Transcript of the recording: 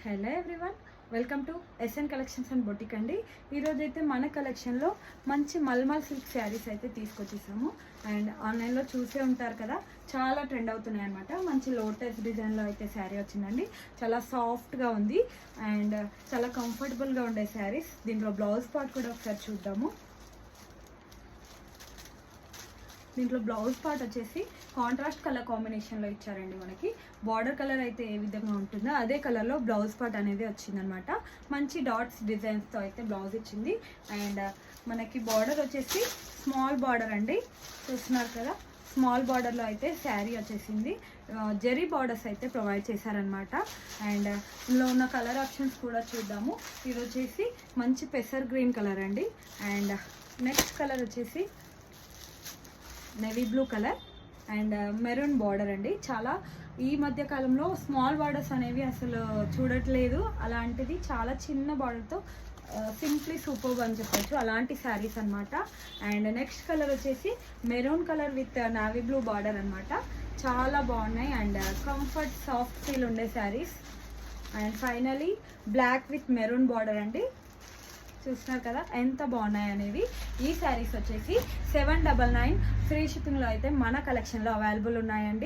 Hello everyone, welcome to SN collections and boutique అండి. ఈరోజు అయితే మన కలెక్షన్లో మంచి మల్మల్ సిల్క్ శారీస్ అయితే తీసుకొచ్చేసాము. అండ్ ఆన్లైన్లో చూసే ఉంటారు కదా, చాలా ట్రెండ్ అవుతున్నాయి అనమాట. మంచి లోటస్ డిజైన్లో అయితే శారీ వచ్చిందండి. చాలా సాఫ్ట్గా ఉంది అండ్ చాలా కంఫర్టబుల్గా ఉండే శారీస్. దీంట్లో బ్లౌజ్ పార్ట్ కూడా ఒకసారి చూద్దాము. దీంట్లో బ్లౌజ్ పార్ట్ వచ్చేసి కాంట్రాస్ట్ కలర్ కాంబినేషన్లో ఇచ్చారండి. మనకి బార్డర్ కలర్ అయితే ఏ విధంగా ఉంటుందో అదే కలర్లో బ్లౌజ్ పార్ట్ అనేది వచ్చిందనమాట. మంచి డాట్స్ డిజైన్స్తో అయితే బ్లౌజ్ ఇచ్చింది. అండ్ మనకి బార్డర్ వచ్చేసి స్మాల్ బార్డర్ అండి, చూస్తున్నారు కదా. స్మాల్ బార్డర్లో అయితే శారీ వచ్చేసింది. జెరీ బార్డర్స్ అయితే ప్రొవైడ్ చేశారనమాట. అండ్ ఇందులో ఉన్న కలర్ ఆప్షన్స్ కూడా చూద్దాము. ఇది వచ్చేసి మంచి పెసర్ గ్రీన్ కలర్ అండి. అండ్ నెక్స్ట్ కలర్ వచ్చేసి navy blue colour and maroon border అండి. చాలా ఈ మధ్య కాలంలో స్మాల్ బార్డర్స్ అనేవి అసలు చూడట్లేదు. అలాంటిది చాలా చిన్న బార్డర్తో సింప్లీ సూపర్బ్ అని చెప్పొచ్చు, అలాంటి శారీస్ అనమాట. అండ్ నెక్స్ట్ కలర్ వచ్చేసి maroon colour with navy blue border అనమాట. చాలా బాగున్నాయి అండ్ కంఫర్ట్ సాఫ్ట్ ఫీల్ ఉండే saris. And finally black with maroon border అండి. చూస్తున్నారు కదా ఎంత బాగున్నాయి అనేవి. ఈ శారీస్ వచ్చేసి 799 ఫ్రీ షిప్పింగ్లో అయితే మన కలెక్షన్లో అవైలబుల్ ఉన్నాయండి.